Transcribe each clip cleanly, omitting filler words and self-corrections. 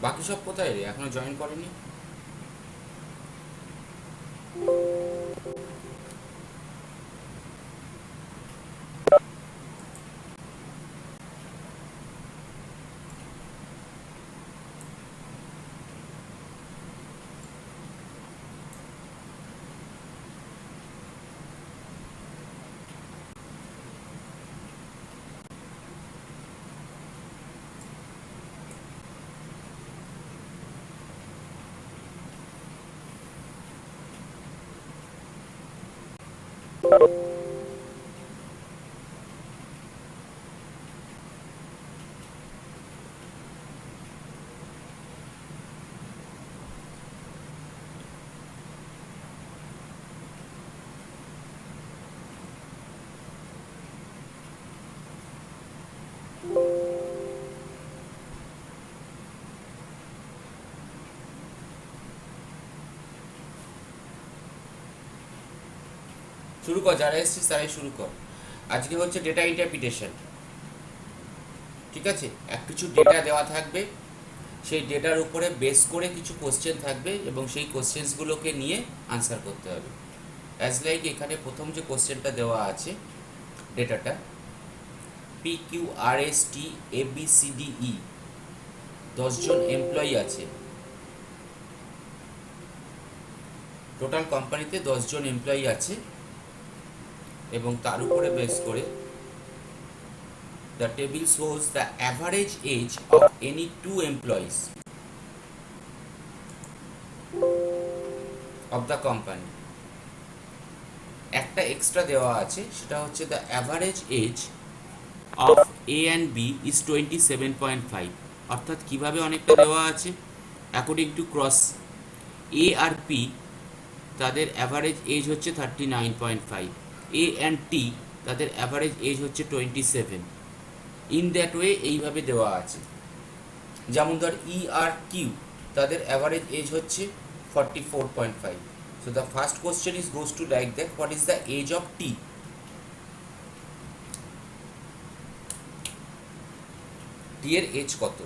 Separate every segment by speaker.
Speaker 1: বাকি সব কোথায় রে, এখনো জয়েন করেনি? শুরু কর, যারা এসছিস তারাই শুরু কর। আজকে হচ্ছে ডেটা ইন্টারপ্রিটেশন, ঠিক আছে? কিছু ডেটা দেওয়া থাকবে, সেই ডেটার উপরে বেস করে কিছু কোশ্চেন থাকবে এবং সেই কোশ্চেন্সগুলোকে নিয়ে আনসার করতে হবে। অ্যাজ লাইক এখানে প্রথম যে কোশ্চেনটা দেওয়া আছে, ডেটাটা PQRSTABCDE, 10জন এমপ্লয়ি আছে, টোটাল কোম্পানিতে 10জন এমপ্লয়ি আছে এবং তার উপরে বেস করে the table shows the average age of any two employees of the company. একটা এক্সট্রা দেওয়া আছে, সেটা হচ্ছে the average age of A and B is 27.5। অর্থাৎ কিভাবে অনেকটা দেওয়া আছে, অ্যাকর্ডিং টু ক্রস A আর P তাদের অ্যাভারেজ এজ হচ্ছে 39.5, A অ্যান্ড T তাদের অ্যাভারেজ এজ হচ্ছে 27। ইন দ্যাট ওয়ে এইভাবে দেওয়া আছে। যেমন ধর ই আর কিউ তাদের অ্যাভারেজ এজ হচ্ছে 44.5। So the first question is goes to like that, what is the age of T? T এর এজ কত?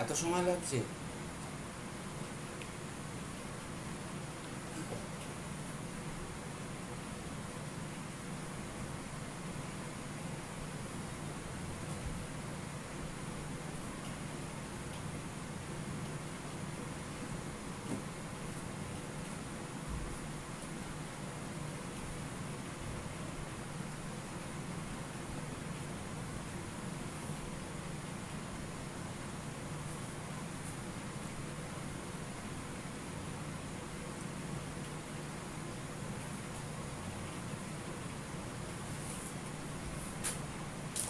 Speaker 1: এত সময় লাগছে?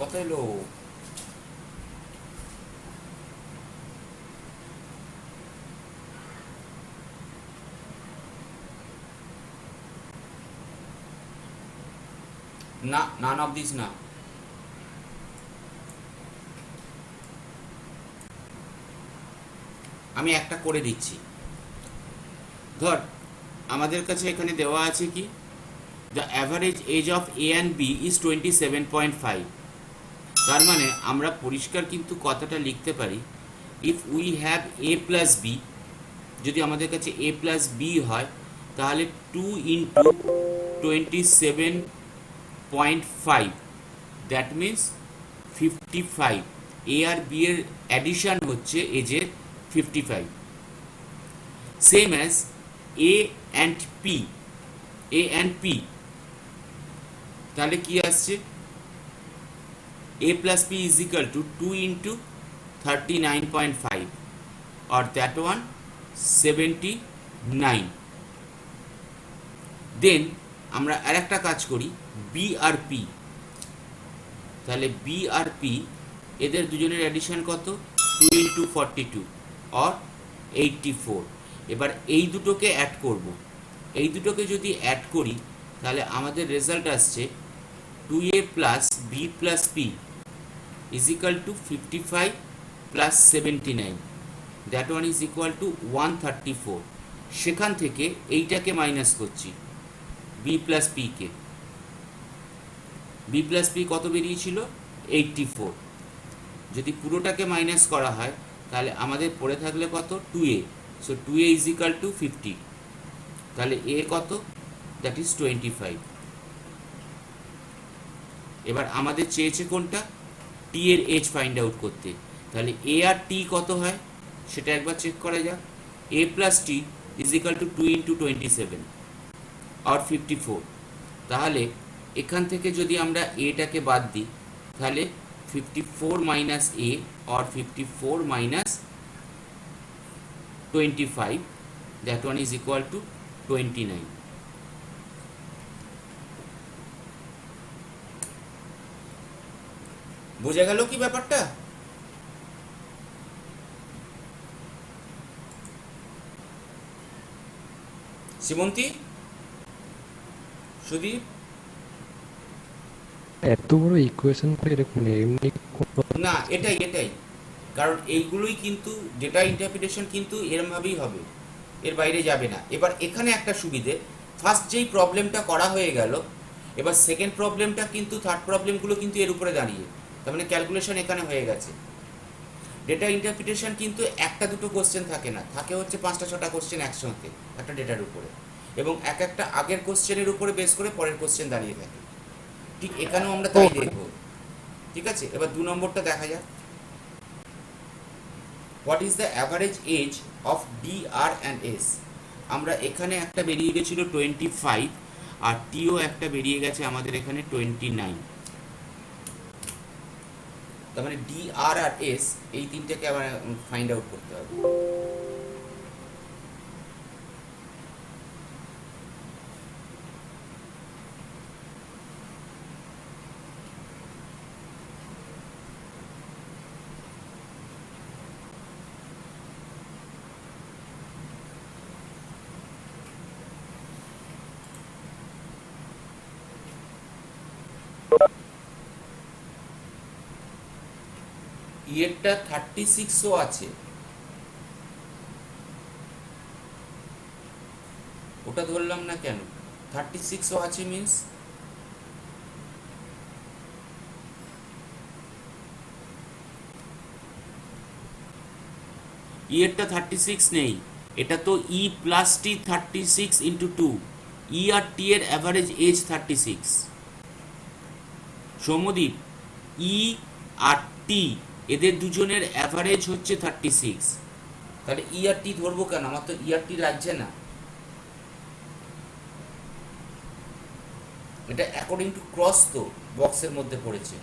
Speaker 1: কত এলো? না, নান অফ দিস না। আমি একটা করে দিচ্ছি। ধর আমাদের কাছে এখানে দেওয়া আছে কি, the average age of A and B is 27.5। তার মানে আমরা পরিষ্কার কিন্তু কথাটা লিখতে পারি, if we have A plus B, যদি আমাদের কাছে এ প্লাস বি হয়, তাহলে 2 × 27.5, দ্যাট মিন্স 55। এ আর বি এর অ্যাডিশন হচ্ছে এজের 55, same as A and P. A and P তাহলে কি আসছে, a plus p is equal to 2 into 39.5, or that one 79। দেন আমরা আরেকটা কাজ করি, b আর p। তাহলে b আর p এদের দুজনের অ্যাডিশন কত, 2 into 42 or 84। এবার এই দুটোকে অ্যাড করব, এই দুটোকে যদি অ্যাড করি তাহলে আমাদের রেজাল্ট আসছে 2a plus b plus p is equal to 55 plus 79, that one is equal to 134। সেখান থেকে এইটাকে মাইনাস করছি, b plus p কে, b plus p কত বেরিয়েছিল, 84। যদি পুরোটাকে মাইনাস করা হয় তাহলে আমাদের পড়ে থাকলে কত, 2a, so 2a is equal to 50, তাহলে a কত, দ্যাট ইজ 25। এবার আমাদের চেয়েছে কোনটা, টি এর এজ ফাইন্ড আউট করতে। তাহলে এ আর টি কত হয় সেটা একবার চেক করা যাক। A plus T is equal to 2 into 27 আর 54। তাহলে এখান থেকে যদি আমরা এটাকে বাদ দিই তাহলে 54 মাইনাস এ আর 54 minus 25, that one is equal to 29। বোঝা গেল কি ব্যাপারটা? শ্রীমন্তী, সুদীপ,
Speaker 2: এত বড় ইকুয়েশন করে এরকম এমনি
Speaker 1: না এটাই কারণ এইগুলোই কিন্তু ডেটা ইন্টারপ্রিটেশন কিন্তু এরমভাবেই হবে, এর বাইরে যাবে না। এবার এখানে একটা সুবিধে, ফার্স্ট যেই প্রবলেমটা করা হয়ে গেল, এবার সেকেন্ড প্রবলেমটা কিন্তু থার্ড প্রবলেমগুলো কিন্তু এর উপরে দাঁড়িয়ে, তার মানে ক্যালকুলেশন এখানে হয়ে গেছে। ডেটা ইন্টারপ্রিটেশন কিন্তু একটা দুটো কোশ্চেন থাকে না, থাকে হচ্ছে 5টা 6টা কোশ্চেন একসঙ্গে একটা ডেটার উপরে, এবং একটা আগের কোশ্চেনের উপরে বেস করে পরের কোশ্চেন দাঁড়িয়ে থাকে। ঠিক এখানেও আমরা তাই দেখব। ঠিক আছে, এবার 2 নম্বরটা দেখা যাক। What is the average age of D R and S. আমরা এখানে একটা বেরিয়ে গেছিল 25, আর টিও একটা বেরিয়ে গেছে আমাদের এখানে 29। তার মানে ডি আর এস এই তিনটাকে আবার ফাইন্ড আউট করতে হবে। ইয়েরটা 36ও আছে, ওটা ধরলাম না কেন, 36ও আছে মিন্স ইয়েরটা 36 নেই, এটা তো ই প্লাস টি 36 ইন্টু 2, ই আর টি এর অ্যাভারেজ এজ 36। সৌম্যদীপ, ই আর টি এদের দুজনের অ্যাভারেজ হচ্ছে 36, তাহলে ই আর টি ধরবো কেন, আমার তো ই আর টি লাগছে না। এটা অ্যাকর্ডিং টু ক্রস তো বক্সের মধ্যে পড়েছে।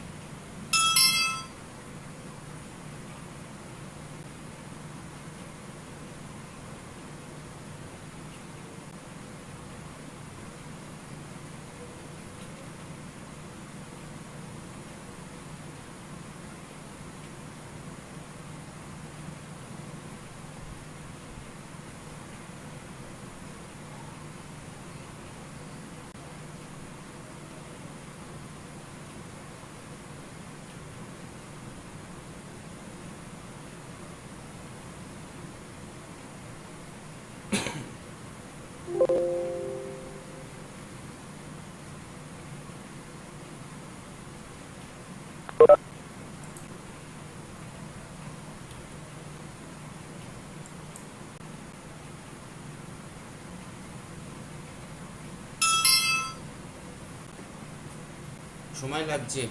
Speaker 1: সময় লাগছে।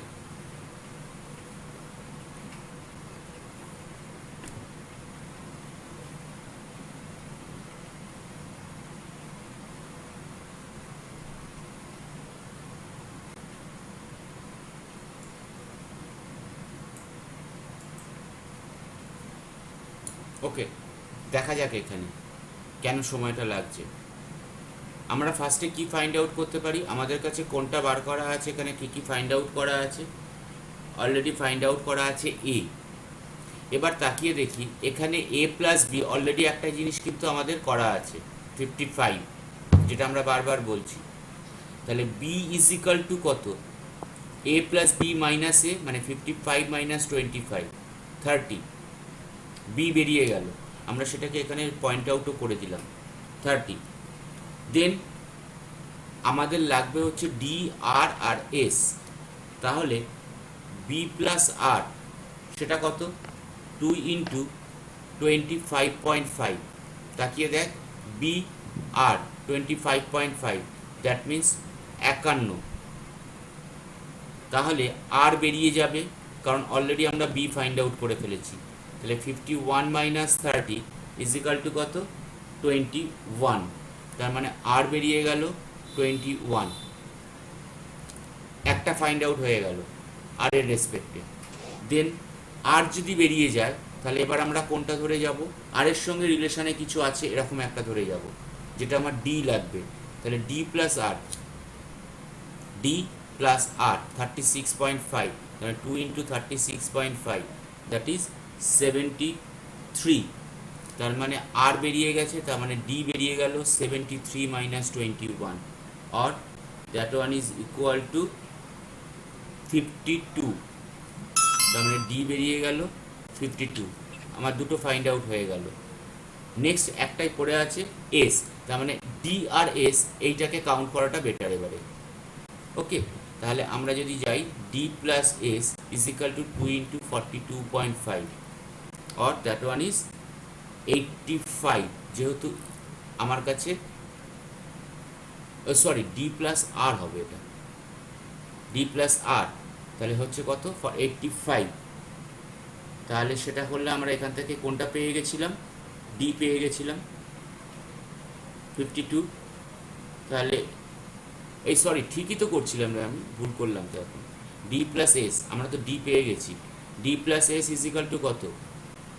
Speaker 1: ওকে, দেখা যাক এখানে কেন সময়টা লাগছে। আমরা ফার্স্টে কি ফাইন্ড আউট করতে পারি, আমাদের কাছে কোনটা বার করা আছে, এখানে কি কি ফাইন্ড আউট করা আছে। অলরেডি ফাইন্ড আউট করা আছে এ। এবার তাকিয়ে দেখি এখানে এ প্লাস বি, অলরেডি একটা জিনিস কিন্তু আমাদের করা আছে 55, যেটা আমরা বারবার বলছি। তাহলে বি ইজ ইকাল টু কত, এ প্লাস বি মাইনাস এ, মানে 55 মাইনাস 25, 30। বি বেরিয়ে গেল, আমরা সেটাকে এখানে পয়েন্ট আউটও করে দিলাম 30। দেন আমাদের লাগবে হচ্ছে ডি আর আর এস। তাহলে বি প্লাস আর সেটা কত, 2 ইন্টু 25.5। তাকিয়ে দেখ, বি আর 25.5, দ্যাট মিন্স 51। তাহলে আর বেরিয়ে যাবে, কারণ অলরেডি আমরা বি ফাইন্ড আউট করে ফেলেছি। তাহলে 51 মাইনাস 30 ইজ ইকাল টু কত, 21। তার মানে আর বেরিয়ে গেল 21। একটা ফাইন্ড আউট হয়ে গেল আর এর রেসপেক্টে। দেন আর যদি বেরিয়ে যায়, তাহলে এবার আমরা কোনটা ধরে যাব, আর এর সঙ্গে রিলেশনে কিছু আছে এরকম একটা ধরে যাব, যেটা আমার ডি লাগবে। তাহলে ডি প্লাস আর, ডি প্লাস আর 36.5, তাহলে 2 ইন্টু 36.5, দ্যাট ইজ 73। তার মানে আর বেরিয়ে গেছে, তার মানে ডি বেরিয়ে গেল 73 minus 21, or that one is equal two 52। তার মানে ডি বেরিয়ে গেল 52। আমার দুটো ফাইন্ড আউট হয়ে গেল। নেক্সট একটাই পড়ে আছে এস, তার মানে ডি আর এস, এইটাকে কাউন্ট করাটা বেটার এবারে। ওকে, তাহলে আমরা যদি যাই D plus S is equal to 2 into 42.5, or that one is 85। যেহেতু আমার কাছে সরি ডি প্লাস আর হবে, এটা ডি প্লাস আর, তাহলে হচ্ছে কত 85। তাহলে সেটা করলে আমরা এখান থেকে কোনটা পেয়ে গেছিলাম, ডি পেয়ে গেছিলাম 52। তাহলে এই সরি ঠিকই তো করছিলাম রে, আমি ভুল করলাম তো। এখন ডি প্লাস এস, আমরা তো ডি পেয়ে গেছি। D plus S is equal to কত,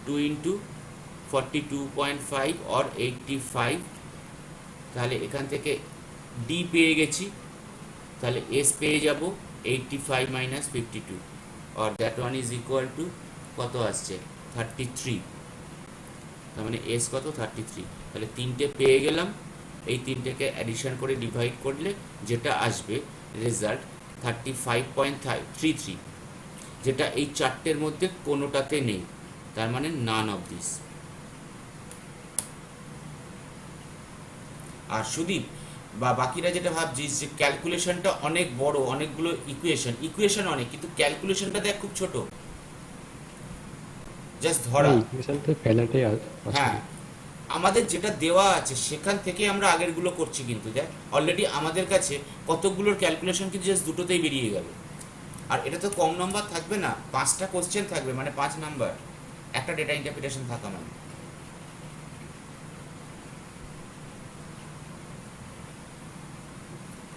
Speaker 1: 2 ইন্টু 42.5 অর 85। তাহলে এখান থেকে ডি পেয়ে গেছি, তাহলে এস পেয়ে যাব 85 minus 52, or that one is equal two কত আসছে 33। তার মানে এস কত 33। তাহলে তিনটে পেয়ে গেলাম, এই তিনটেকে অ্যাডিশন করে ডিভাইড করলে যেটা আসবে রেজাল্ট 35.33, যেটা এই চারটের মধ্যে কোনোটাতে নেই। তার মানে নান অফ দিস। আর সুদীপ বা বাকিরা যেটা ভাবছিস যে ক্যালকুলেশনটা অনেক বড়, অনেকগুলো ইকুয়েশন অনেক, কিন্তু ক্যালকুলেশনটা দেখ খুব ছোট, জাস্ট ধরা।
Speaker 2: ইকুয়েশনটা ফেলাটাই
Speaker 1: হ্যাঁ,
Speaker 2: আসলে।
Speaker 1: আমাদের যেটা দেওয়া আছে সেখান থেকে আমরা আগেরগুলো করছি, কিন্তু দেখ অলরেডি আমাদের কাছে কতগুলোর ক্যালকুলেশন কিন্তু জাস্ট দুটোতেই বেরিয়ে গেল। আর এটা তো কম নাম্বার থাকবে না, 5টা কোশ্চেন থাকবে, মানে 5 নাম্বার একটা ডেটা ইন্টারপ্রিটেশন থাকা মানে।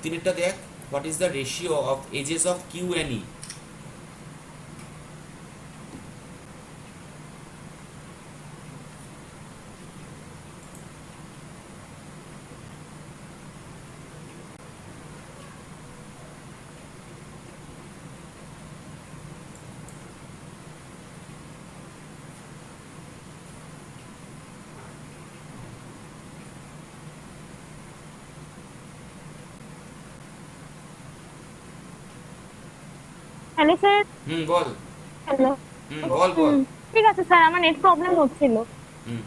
Speaker 1: তিনটা দেখ, what is the ratio of ages of Q and E.
Speaker 3: Hello sir.
Speaker 1: বল।
Speaker 3: হ্যালো।
Speaker 1: বল বল।
Speaker 3: ঠিক আছে স্যার, আমার নেট প্রবলেম হচ্ছিল।
Speaker 1: হুম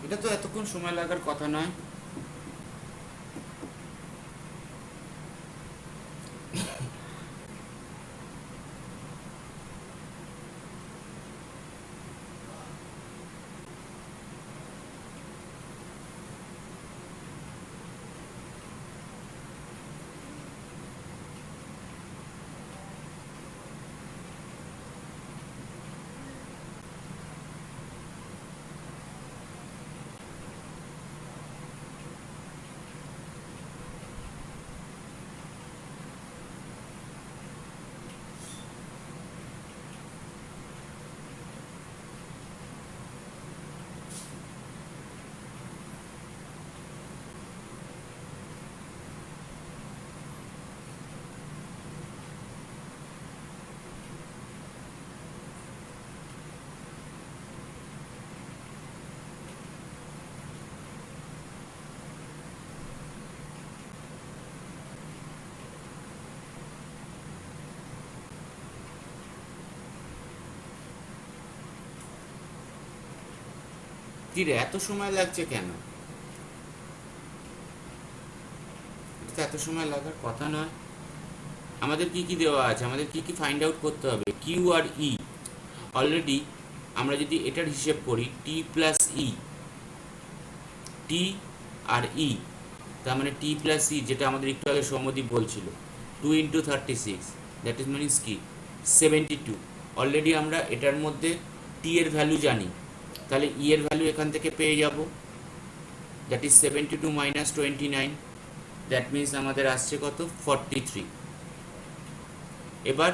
Speaker 1: এটা তো এতক্ষণ সময় লাগার কথা নয়। কি রে, এত সময় লাগছে কেন? এটা তো এত সময় লাগার কথা নয়। আমাদের কি কি দেওয়া আছে, আমাদের কি কি ফাইন্ড আউট করতে হবে? কিউ আর ই অলরেডি আমরা যদি এটার হিসেব করি, টি প্লাস ই, টি আর ই, তার মানে টি প্লাস ই, যেটা আমাদের একটু আগে সৌম্যদীপ বলছিল, 2 × 36, দ্যাট ইজ মিনস কি 72। অলরেডি আমরা এটার মধ্যে টি এর ভ্যালু জানি, তাহলে ই এর ভ্যালু এখান থেকে পেয়ে যাব, দ্যাট ইজ 72 - 29, দ্যাট মিনস আমাদের আসছে কত, 43। এবার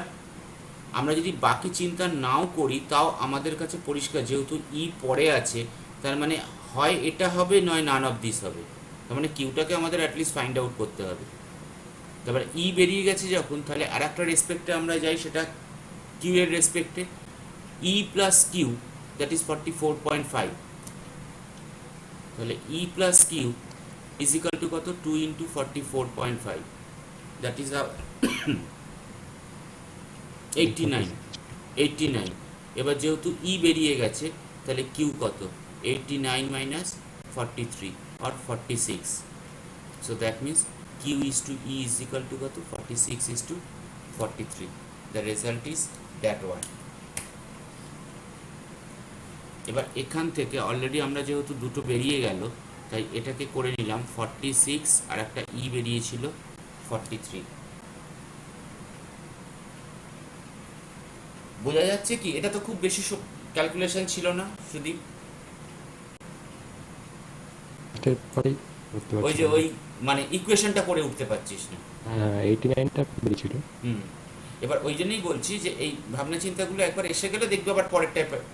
Speaker 1: আমরা যদি বাকি চিন্তা নাও করি, তাও আমাদের কাছে পরিষ্কার, যেহেতু ই পরে আছে, তার মানে হয় এটা হবে, নয় নান অফ দিস হবে। তার মানে কিউটাকে আমাদের অ্যাটলিস্ট ফাইন্ড আউট করতে হবে। তারপরে ই বেরিয়ে গেছে যখন, তাহলে আর একটা রেসপেক্টে আমরা যাই, সেটা কিউ এর রেসপেক্টে। E plus Q, that is 44.5। তাহলে E plus Q is equal to কত, 2 × 44.5, দ্যাট ইজ 89। এবার যেহেতু ই বেরিয়ে গেছে, তাহলে কিউ কত, 89 - 43 or 46। So that means Q is to E is equal to কত, 46:43। The result is that one. এবার এখান থেকে অলরেডি আমরা যেহেতু দুটো বেরিয়ে গেল, তাই এটাকে করে নিলাম 46, আর একটা ই বেরিয়েছিল 43। বোঝা যাচ্ছে কি? এটা তো খুব বেশি ক্যালকুলেশন ছিল না সুদীপ।
Speaker 2: পরেই করতে
Speaker 1: ওই
Speaker 2: পারছি
Speaker 1: যে
Speaker 2: না।
Speaker 1: ওই মানে ইকুয়েশনটা করে উঠতে পারছিস না।
Speaker 2: হ্যাঁ, 89টা বেরিয়েছিল।
Speaker 1: হুম। এবার ওই জন্যই বলছি যে এই ভাবনা চিন্তাগুলো একবার এসে গেলে দেখবে আবার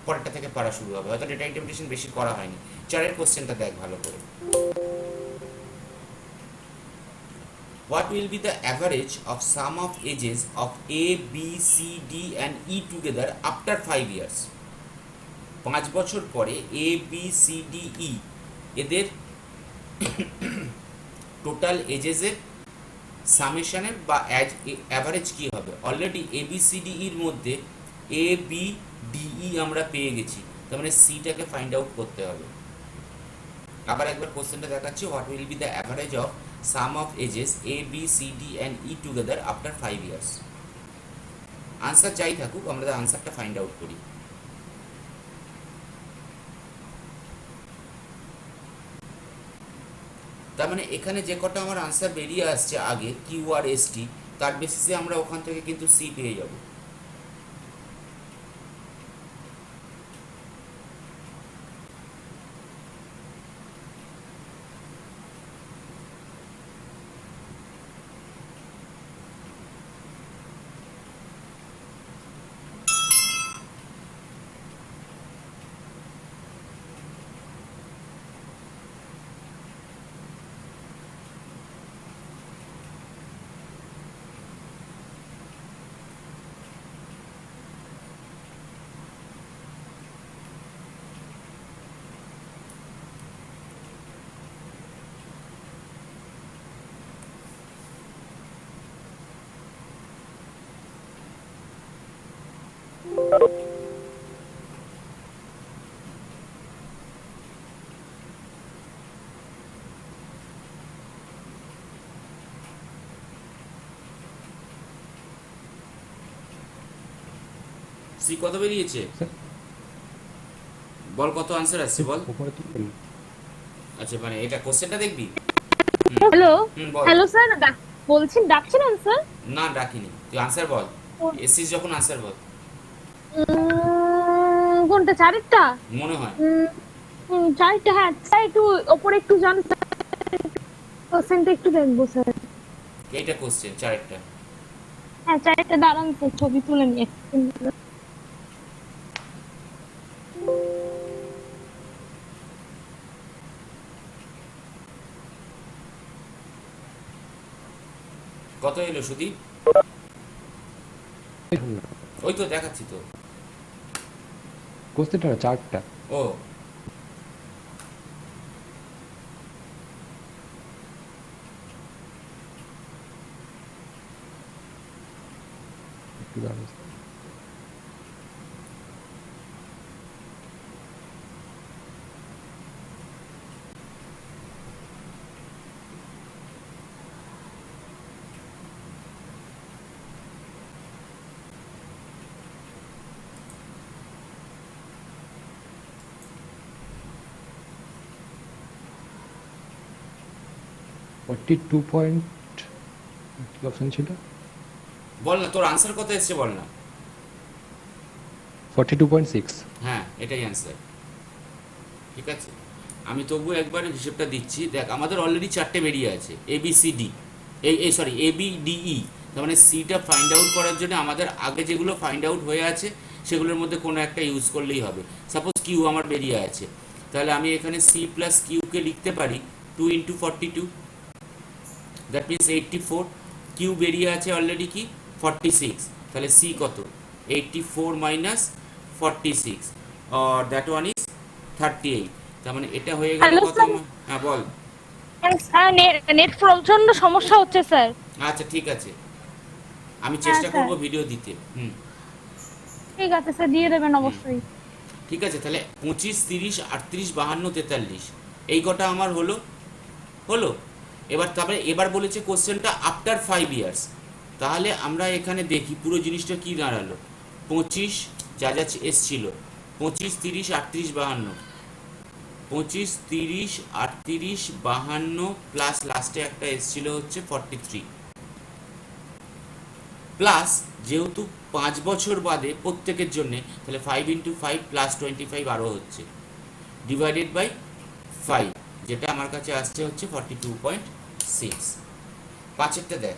Speaker 1: পরেরটা থেকে পারা শুরু হবে। হয়তো ডেটা ইন্টারপ্রিটেশন বেশি করা হয়নি। 4 কোশ্চেনটা দেখ ভালো করে। What will be the average of sum of ages of A, B, C, D and E together after 5 years? 5 বছর পরে A, B, C, D, E এদের টোটাল এজেসের সামেশনের বা অ্যাভারেজ কি হবে? অলরেডি এ বি সি ডি ইর মধ্যে এ বি ডি ই আমরা পেয়ে গেছি, তার মানে সিটাকে ফাইন্ড আউট করতে হবে। আবার একবার কোশ্চেনটা দেখাচ্ছি, what will be the average of sum of ages A B C D and E together after 5 years. Answer যাই থাকুক, আমরা আনসারটা ফাইন্ড আউট করি। তার মানে এখানে যে কটা আমার আনসার বেরিয়ে আসছে আগে, কিউ আর এস টি, তার বেসিসে আমরা ওখান থেকে কিন্তু সি পেয়ে যাব। সি কত বেরিয়েছে?
Speaker 2: স্যার
Speaker 1: বল কত আনসার আসছে বল।
Speaker 2: ওপরে তো বলুন।
Speaker 1: আচ্ছা মানে এটা কোশ্চেনটা দেখবি।
Speaker 3: হ্যালো,
Speaker 1: বল।
Speaker 3: হ্যালো স্যার, বলছি ডাকছিলেন স্যার?
Speaker 1: না ডাকিনি, তুই আনসার বল। এসিস যখন আনসার বল।
Speaker 3: কোনটা, চারেরটা?
Speaker 1: মনে হয়
Speaker 3: চারেরটা, হ্যাঁ স্যার, একটু ওপরে একটু যান স্যার, কোশ্চেনটা একটু দেখবো স্যার।
Speaker 1: এইটা কোশ্চেন চারেরটা।
Speaker 3: হ্যাঁ চারেরটা, দাঁড়ান স্যার, ছবি তুলে নিয়ে
Speaker 1: কত এলো সুদীপ?
Speaker 2: দেখুন না,
Speaker 1: ওই তো দেখাচ্ছি তো।
Speaker 2: কোশ্চেনটা না, চারটা।
Speaker 1: ও
Speaker 2: একটু দাঁড়ান। 42 পয়েন্ট কি অপশন ছিল?
Speaker 1: বল না, তোর আনসার কত এসছে বল না।
Speaker 2: 42.6।
Speaker 1: হ্যাঁ এটাই অ্যান্সার। ঠিক আছে, আমি তবু একবার হিসেবটা দিচ্ছি। দেখ আমাদের অলরেডি চারটে বেরিয়ে আছে, এ বি সি ডি, এই sorry A B D E. তার মানে সিটা ফাইন্ড আউট করার জন্য আমাদের আগে যেগুলো ফাইন্ড আউট হয়ে আছে সেগুলোর মধ্যে কোনো একটা ইউজ করলেই হবে। সাপোজ কিউ আমার বেরিয়ে আছে, তাহলে আমি এখানে সি প্লাস কিউকে লিখতে পারি 2 ইন্টু 42, দ্যাট মিনস 84। কিউ বেরিয়ে আছে অলরেডি কি 46, তাহলে সি কত 84 মাইনাস 46, আর দ্যাট ওয়ান ইজ 38। তার মানে এটা হয়ে গেল
Speaker 3: হ্যালো
Speaker 1: কত
Speaker 3: স্যার।
Speaker 1: হ্যাঁ বল।
Speaker 3: স্যার নেট প্রচন্ড সমস্যা হচ্ছে স্যার।
Speaker 1: আচ্ছা ঠিক আছে, আমি
Speaker 3: হ্যাঁ
Speaker 1: চেষ্টা
Speaker 3: স্যার,
Speaker 1: করব ভিডিও দিতে।
Speaker 3: ঠিক আছে স্যার, দিয়ে দেবেন অবশ্যই।
Speaker 1: ঠিক আছে, তাহলে 25, 30, 38, 52, 43 এই কটা আমার হলো হলো। তারপরে এবার বলেছে কোশ্চেনটা আফটার 5 ইয়ার্স। তাহলে আমরা এখানে দেখি পুরো জিনিসটা কি দাঁড়ালো। 25 যা যা এসছিল 25, 30, 38, 52, 25, 30, 38, 52 প্লাস লাস্টে একটা এসছিল হচ্ছে 43, প্লাস যেহেতু 5 বছর বাদে প্রত্যেকের জন্যে, তাহলে 5 ইন্টু 5 প্লাস 25 আরও হচ্ছে, ডিভাইডেড বাই 5, যেটা আমার কাছে আসছে হচ্ছে 42.6। পাঁচেরটা দেখ।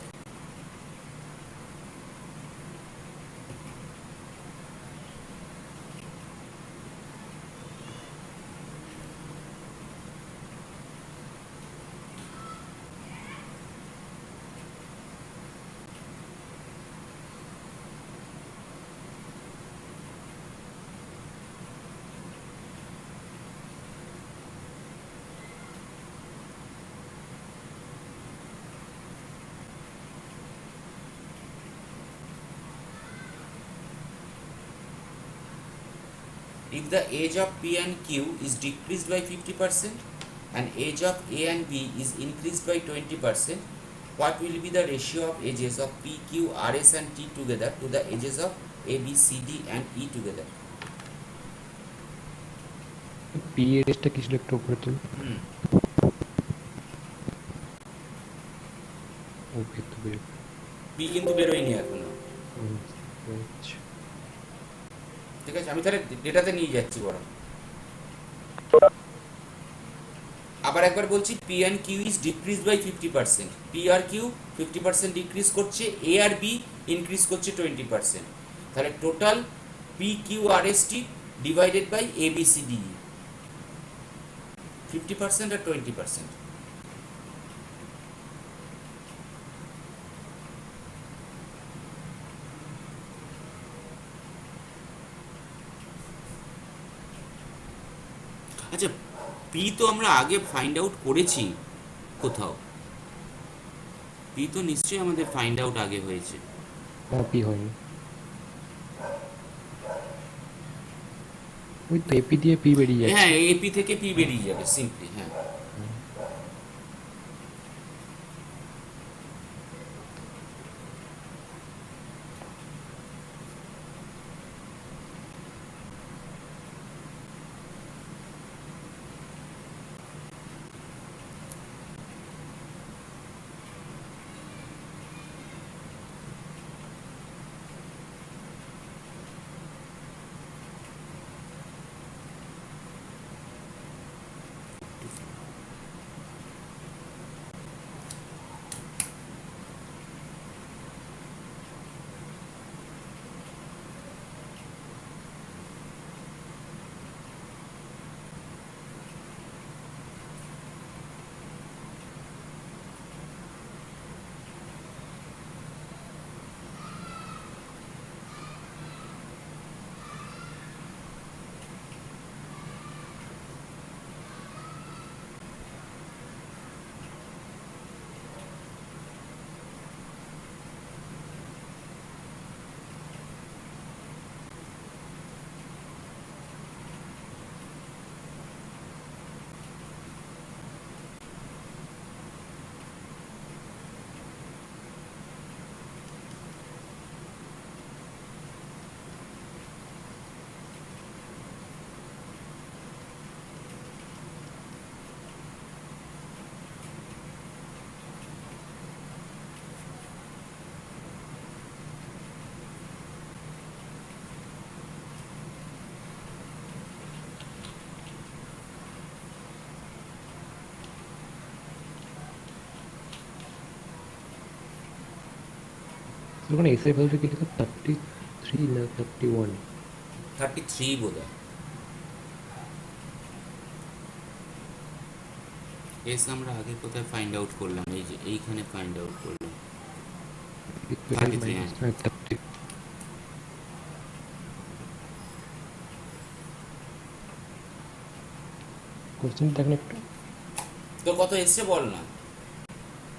Speaker 1: If the age of P and Q is decreased by 50% and age of A and B is increased by 20%, what will be the ratio of ages of P, Q, R, S and T together to the ages of A, B, C, D and E together?
Speaker 2: P এর রেসটা কি ছিল একটু উপরে তুল। ওকে তো বের।
Speaker 1: P কিন্তু বেরোয়নি এখনো।
Speaker 2: আচ্ছা।
Speaker 1: ঠিক আছে, আমি তাহলে ডেটাতে নিয়ে যাচ্ছি বড়। আবার একবার বলছি, P and Q is decrease by 50%। P আর কিউ 50% ডিক্রিজ করছে, এ আর বি ইনক্রিজ করছে 20%। তাহলে total P Q R S T divided by A B C D, 50% আর 20%। আচ্ছা, পি তো আমরা আগে ফাইন্ড আউট করেছি কোথাও, পি তো নিশ্চয়ই আমাদের ফাইন্ড আউট আগে হয়েছে।
Speaker 2: না পি হয়নি, ওই তো এপি দিয়ে পি বেরিয়ে যাচ্ছে।
Speaker 1: হ্যাঁ এপি থেকে পি বেরিয়ে যাবে সিম্পলি। হ্যাঁ
Speaker 2: ওখানে এসআই ভ্যালুটা কি লেখা 33 না 31?
Speaker 1: 33 বোধ হয়। এস আমরা আগে কোথায় ফাইন্ড আউট করলাম? এই যে এইখানে ফাইন্ড আউট করলাম 33, হ্যাঁ।
Speaker 2: 30। কোশ্চেন দেখেন একটু।
Speaker 1: তো কত এসছে বল না।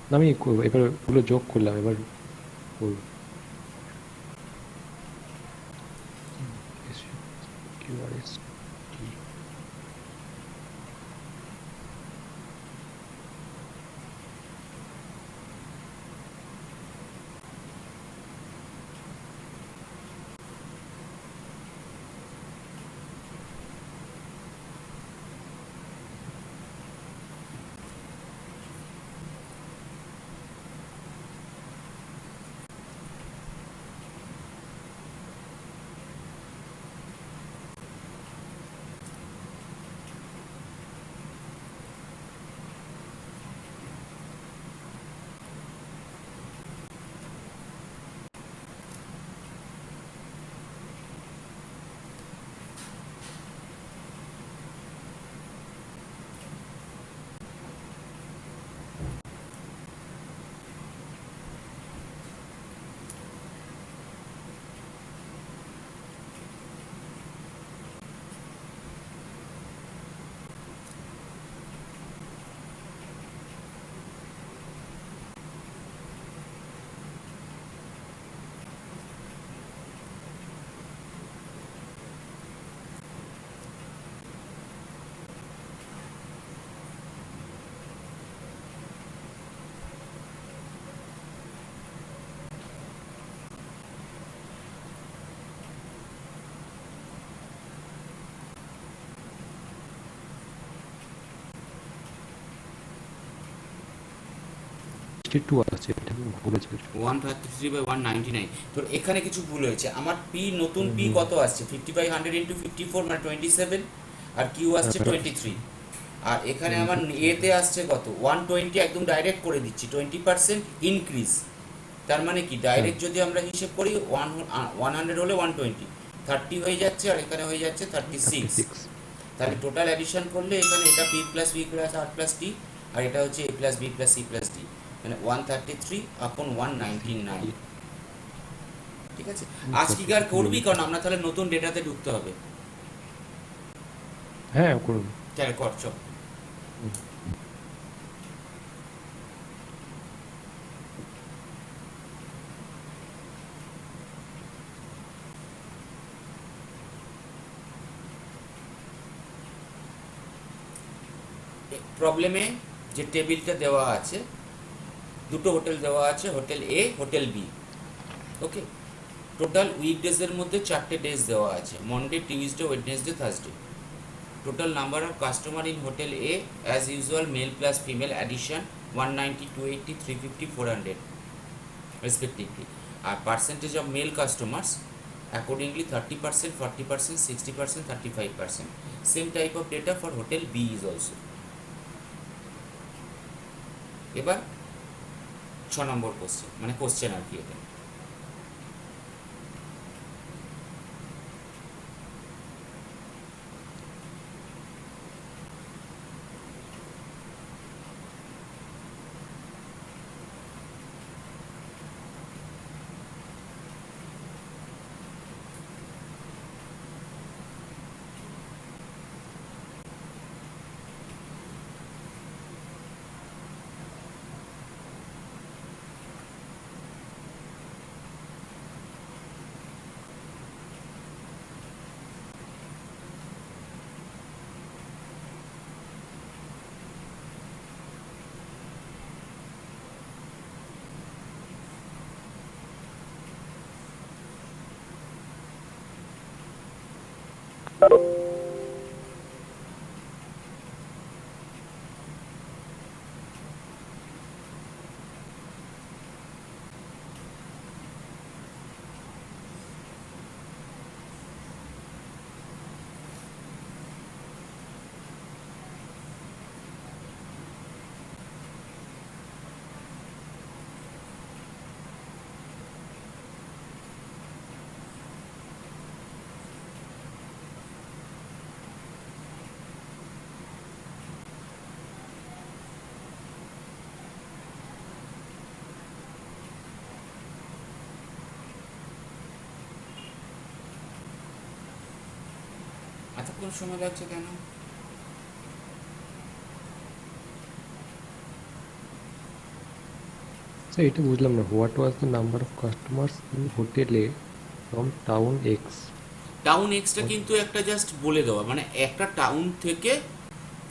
Speaker 2: না, আমি এবার ওগুলো যোগ করলাম, এবার করবো। QRS টু আছে, এটা আমি ভুলেছি।
Speaker 1: 133/199। তোর এখানে কিছু ভুল হয়েছে। আমার পি নতুন পি কত আসছে? 5500 ইন্টু 54 মানে 27, আর কিউ আসছে 23। আর এখানে আমার এতে আসছে কত? 120, একদম ডাইরেক্ট করে দিচ্ছি, 20% ইনক্রিজ। তার মানে কি, ডাইরেক্ট যদি আমরা হিসেব করি 100 হলে 120, 30 হয়ে যাচ্ছে, আর এখানে হয়ে যাচ্ছে 36। তাহলে টোটাল অ্যাডিশন করলে এখানে এটা P plus B plus R plus T, আর এটা হচ্ছে A plus B plus C plus D, মানে 133/199। ঠিক আছে, আজ কি আর করবি? কারণ আমরা তাহলে নতুন ডেটাতে ঢুকতে হবে।
Speaker 2: হ্যাঁ, করুন।
Speaker 1: তাহলে কর, চল। প্রবলেমে যে টেবিলটা দেওয়া আছে, দুটো হোটেল দেওয়া আছে, hotel A, hotel B. Okay, total উইকডেজের মধ্যে 4টে ডেজ দেওয়া আছে, Monday, Tuesday, Wednesday, Thursday. Total number of customer in hotel A as usual, male plus female addition 190, 280, 350, 400 respectively. আর percentage of male customers accordingly 30%, 40%, 60%, 35%। Same type of data for hotel B is also. এবার 6 নম্বর question, মানে question আর কি এটা। এতক্ষণ সময় লাগছে কেন?
Speaker 2: Sir এটা বুঝলাম না, what was the number of customers in hotel A from town x?
Speaker 1: Town extra কিন্তু একটা জাস্ট বলে দেওয়া, মানে একটা টাউন থেকে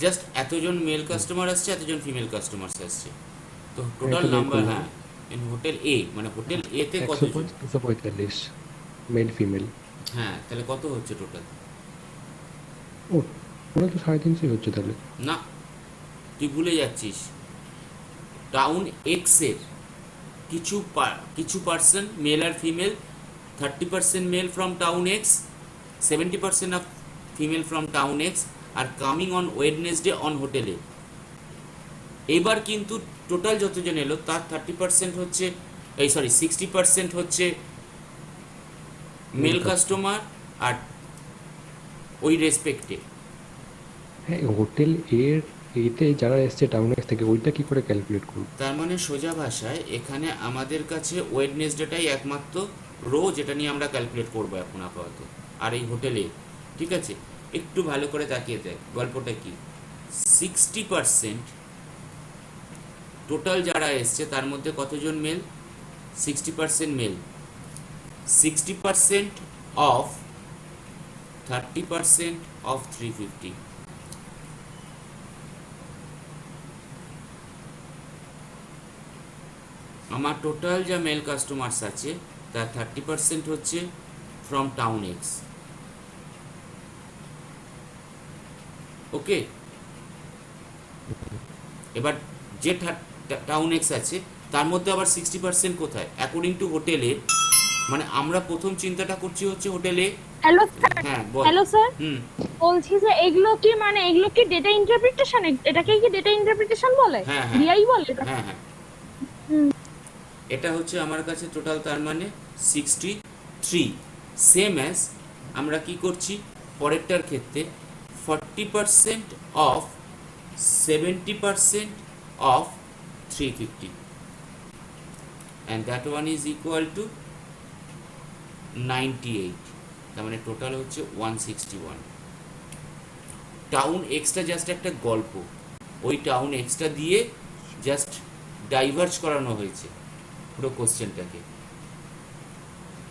Speaker 1: জাস্ট এতজন মেল কাস্টমার আসছে, এতজন ফিমেল কাস্টমার আসছে, তো টোটাল
Speaker 2: এটা বের
Speaker 1: নাম্বার।
Speaker 2: করলাম।
Speaker 1: হ্যাঁ, ইন হোটেল এ, মানে হোটেল এতে
Speaker 2: 145,
Speaker 1: কতজন?
Speaker 2: 245 মেল ফিমেল।
Speaker 1: হ্যাঁ, তাহলে কত হচ্ছে টোটাল?
Speaker 2: ও, ওরা তো 350 হচ্ছে তাহলে।
Speaker 1: না, তুই ভুলে যাচ্ছিস। টাউন এক্সের কিছু পার্সন মেল আর female, 30% male from town X, 70% of female from town X are coming on Wednesday on হোটেলে। এবার কিন্তু টোটাল যতজন এলো তার 30% হচ্ছে, এই সরি 60% হচ্ছে মেল কাস্টমার, আর ওই রেসপেক্টে।
Speaker 2: হ্যাঁ, হোটেল এর এতে যারা এসছে টাউন এক্স থেকে, ওইটা কি করে ক্যালকুলেট করব?
Speaker 1: তার মানে সোজা ভাষায় এখানে আমাদের কাছে ওয়েডনেসডেটাই একমাত্র রো যেটা নিয়ে আমরা ক্যালকুলেট করবো এখন আপাতত। আর এই হোটেলে, ঠিক আছে, একটু ভালো করে তাকিয়ে দেখ গল্পটা কি। 60% টোটাল যারা এসছে তার মধ্যে কতজন মেল? 60% মেল। 60% of 30% of 350। আমার টোটাল যা মেল কাস্টমার্স আছে তার 30% হচ্ছে ফ্রম টাউন এক্স। ওকে, এবার যে টাউন এক্স আছে তার মধ্যে আবার 60% কোথায়? অ্যাকর্ডিং টু হোটেলে, মানে আমরা প্রথম চিন্তাটা করছি হচ্ছে হোটেলে।
Speaker 3: Hello sir.
Speaker 1: হ্যাঁ বল।
Speaker 3: হ্যালো স্যার,
Speaker 1: হুম।
Speaker 3: বলছি যে এগুলো কি ডেটা ইন্টারপ্রিটেশন? এটাকে কি ডেটা ইন্টারপ্রিটেশন বলে?
Speaker 1: হ্যাঁ হ্যাঁ
Speaker 3: ডিআই বলে এটা?
Speaker 1: হ্যাঁ হ্যাঁ,
Speaker 3: হুম।
Speaker 1: এটা হচ্ছে আমার কাছে টোটাল, তার মানে 63। সেম অ্যাজ আমরা কি করছি পরেরটার ক্ষেত্রে, 40% of 70% of 350, and that one is equal to 98। তার মানে টোটাল হচ্ছে 161। টাউন এক্সটা জাস্ট একটা গল্প, ওই টাউন এক্সটা দিয়ে জাস্ট ডাইভার্জ করানো হয়েছে পুরো কোশ্চেনটাকে,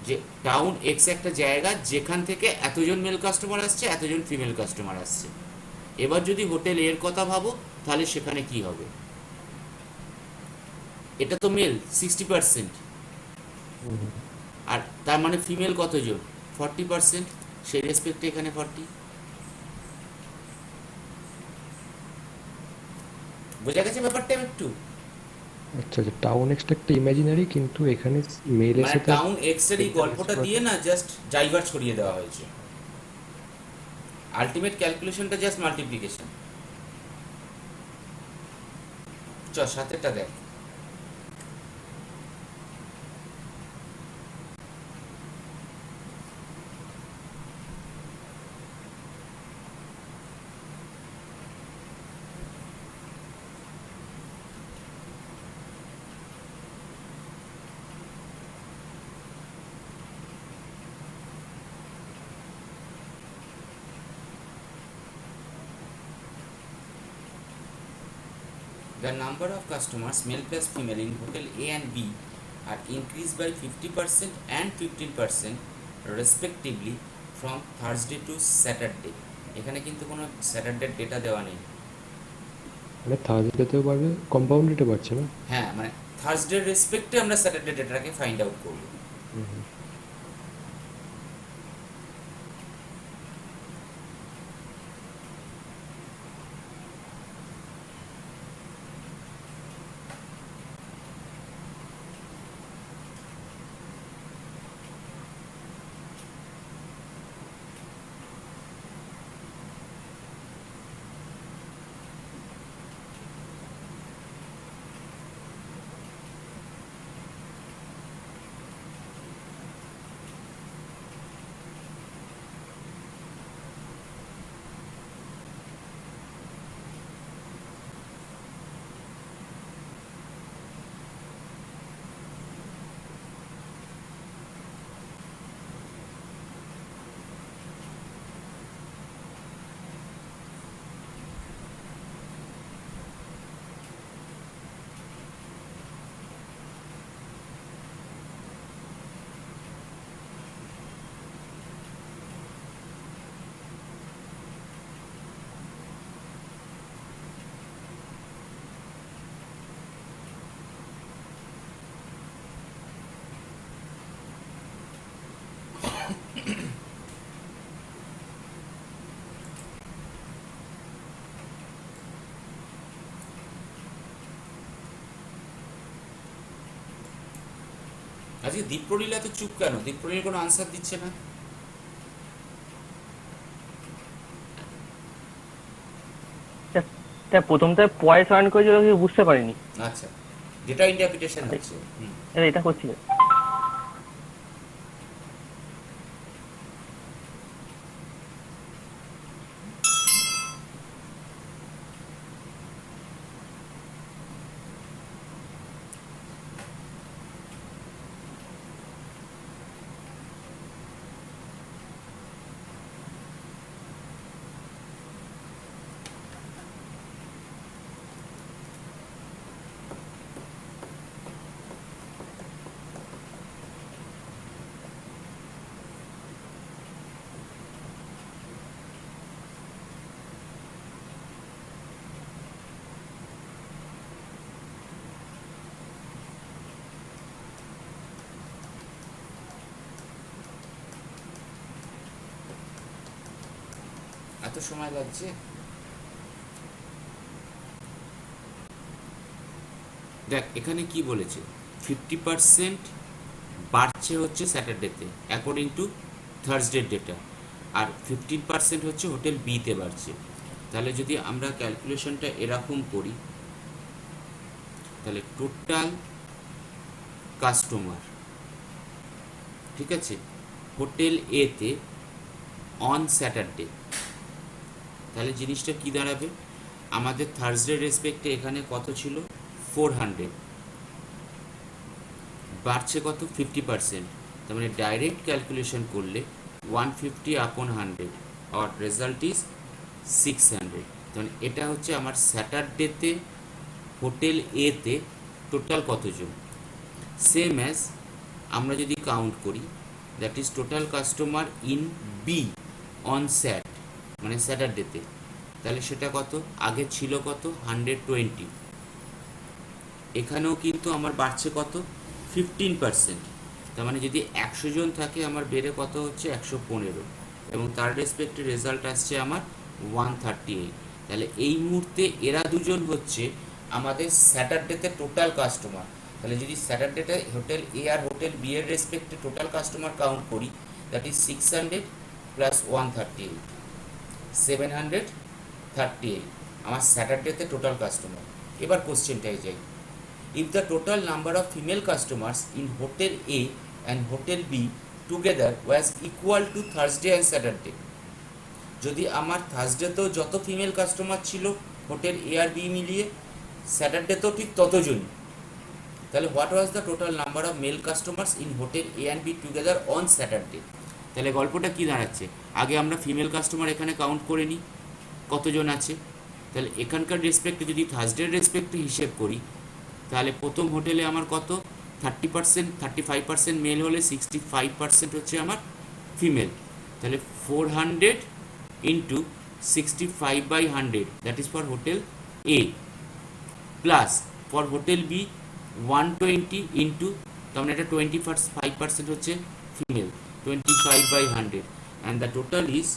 Speaker 1: যে টাউন এক্স একটা জায়গা যেখান থেকে এতজন মেল কাস্টমার আসছে, এতজন ফিমেল কাস্টমার আসছে। এবার যদি হোটেল এর কথা ভাবো তাহলে সেখানে কি হবে? এটা তো মেল 60%, আর তার মানে ফিমেল কতজন? 40%, সেই রেসপেক্টে এখানে 40। বোঝা গেছে ব্যাপারটা একটু?
Speaker 2: আচ্ছা আচ্ছা, টাউন এক্সটা একটা ইমাজিনারি, কিন্তু এখানে মেল
Speaker 1: মানে
Speaker 2: এসে তার
Speaker 1: টাউন এক্স এর এই গল্পটা দিয়ে না জাস্ট ডাইভার্জ করিয়ে দেওয়া হয়েছে। আলটিমেট ক্যালকুলেশনটা জাস্ট মাল্টিপ্লিকেশন। চ সাতেরটা দেখ। The number of customers, male plus female, in hotel A and B are increased by 50% and 15% respectively from Thursday to Saturday। এখানে কিন্তু কোনো স্যাটারডে ডেটা দেওয়া নেই।
Speaker 2: মানে থার্সডেতেও পারবে, কম্পাউন্ড রেটে পাচ্ছে না?
Speaker 1: হ্যাঁ, মানে থার্সডে রেসপেক্টে আমরা স্যাটারডে ডেটাটাকে ফাইন্ড আউট করব। আজকে দীপ্রলীলা তো চুপ কেন? দীপ্রলীলা কোনো আনসার দিচ্ছে না।
Speaker 4: প্রথমটা পয়েস অন করেছিল বুঝতে পারিনি।
Speaker 1: আচ্ছা, ডেটা ইন্টারপ্রিটেশন হচ্ছে।
Speaker 4: এটা করছি।
Speaker 1: এত সময় লাগছে? দেখ এখানে কি বলেছে, 50% বাড়ছে হচ্ছে স্যাটারডেতে অ্যাকর্ডিং টু থার্সডে ডেটা, আর 15% হচ্ছে হোটেল বিতে বাড়ছে। তাহলে যদি আমরা ক্যালকুলেশনটা এরকম করি, তাহলে টোটাল কাস্টমার, ঠিক আছে, হোটেল এতে অন স্যাটারডে, তাহলে জিনিসটা কি দাঁড়াবে, আমাদের থার্সডে রেসপেক্টে এখানে কত ছিল 400, বাড়ছে কত 50%, তার মানে ডাইরেক্ট ক্যালকুলেশন করলে 150 আপন 100 আর রেজাল্ট ইজ 600। তাহলে এটা হচ্ছে আমার স্যাটারডেতে হোটেল এতে টোটাল কতজন। সেম অ্যাজ আমরা যদি কাউন্ট করি, that is total customer in B on Sat, মানে স্যাটারডেতে, তাহলে সেটা কত, আগে ছিল কত 120, এখানেও কিন্তু আমার বাড়ছে কত 15%, তার মানে যদি 100 জন থাকে আমার বেড়ে কত হচ্ছে 115, এবং তার রেসপেক্টে রেজাল্ট আসছে আমার 138। তাহলে এই মুহূর্তে এরা দুজন হচ্ছে আমাদের স্যাটারডেতে টোটাল কাস্টমার। তাহলে যদি স্যাটারডেতে hotel A R hotel B এর রেসপেক্টে টোটাল কাস্টমার কাউন্ট করি, দ্যাট ইজ 600 প্লাস 138, 738 আমার স্যাটারডেতে টোটাল কাস্টমার। এবার কোশ্চেনটায় যাই, if the total number of female customers in hotel A and hotel B together was equal to Thursday and Saturday, যদি আমার থার্সডেতেও যত female customer ছিল হোটেল এ আর বি মিলিয়ে, স্যাটারডেতেও ঠিক ততজনই, তাহলে what was the total number of male customers in hotel A and B together on Saturday. তাহলে গল্পটা কি দাঁড়াচ্ছে, আগে আমরা ফিমেল কাস্টমার এখানে কাউন্ট করে নিই কতজন আছে, তাহলে এখানকার রেসপেক্টে যদি থার্সডের রেসপেক্টে হিসেব করি, তাহলে প্রথম হোটেলে আমার কত 30%, 35% মেল হলে 65% হচ্ছে আমার ফিমেল, তাহলে 400 into 65/100, that is for hotel A, plus for hotel B 120 into, তার মানে এটা 25% হচ্ছে female, 25/100, and the total is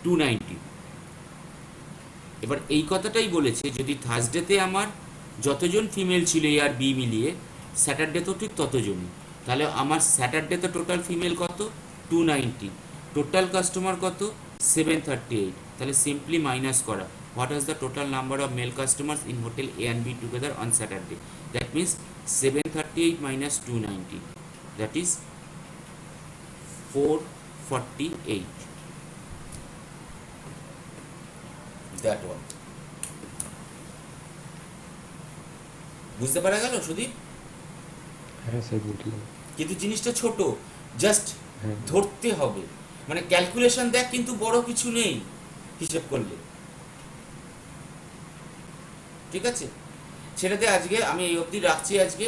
Speaker 1: 290। এবার এই কথাটাই বলেছে, যদি থার্সডেতে আমার যতজন ফিমেল ছিল এ আর বি মিলিয়ে, স্যাটারডেতেও ঠিক ততজনই, তাহলে আমার স্যাটারডেতে টোটাল ফিমেল কত 290, টোটাল কাস্টমার কত 738, তাহলে সিম্পলি মাইনাস করা, what is the total number of male customers in hotel A and B together on Saturday, that means 738 minus 290, that is 448, that one. বুঝতে পারা গেল সুদীপ?
Speaker 2: হ্যাঁ স্যার বুঝলাম।
Speaker 1: কিন্তু জিনিসটা ছোট, জাস্ট
Speaker 2: হ্যাঁ
Speaker 1: ধরতে হবে, মানে ক্যালকুলেশন দেখ কিন্তু বড় কিছু নেই হিসেব করলে, ঠিক আছে। সেটাতে আজকে আমি এই অবধি রাখছি, আজকে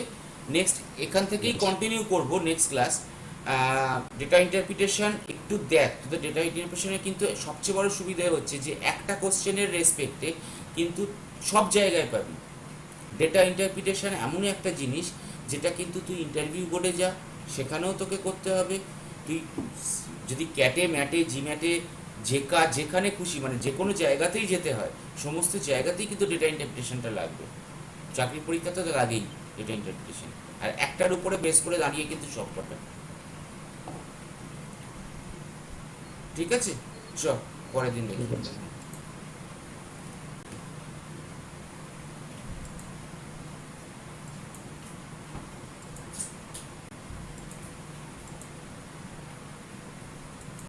Speaker 1: নেক্সট এখান থেকেই কন্টিনিউ করব নেক্সট ক্লাস। ডেটা ইন্টারপ্রিটেশন একটু দেখ, তো ডেটা ইন্টারপ্রিটেশনের কিন্তু সবচেয়ে বড় সুবিধা হচ্ছে যে একটা কোশ্চেনের রেসপেক্টে কিন্তু সব জায়গায় পাবি। ডেটা ইন্টারপ্রিটেশন এমনই একটা জিনিস যেটা কিন্তু তুই ইন্টারভিউ বোর্ডে যা, সেখানেও তোকে করতে হবে, তুই যদি ক্যাটে ম্যাটে জিম্যাটে যেখানে খুশি, মানে যে কোনো জায়গাতেই যেতে হয়, সমস্ত জায়গাতেই কিন্তু ডেটা ইন্টারপ্রিটেশনটা লাগবে। চাকরির পরীক্ষা তো লাগেই ডেটা ইন্টারপ্রিটেশন, আর একটার উপরে বেস করে দাঁড়িয়ে কিন্তু সব কটা। ঠিক আছে, চ পরের দিন দেখি।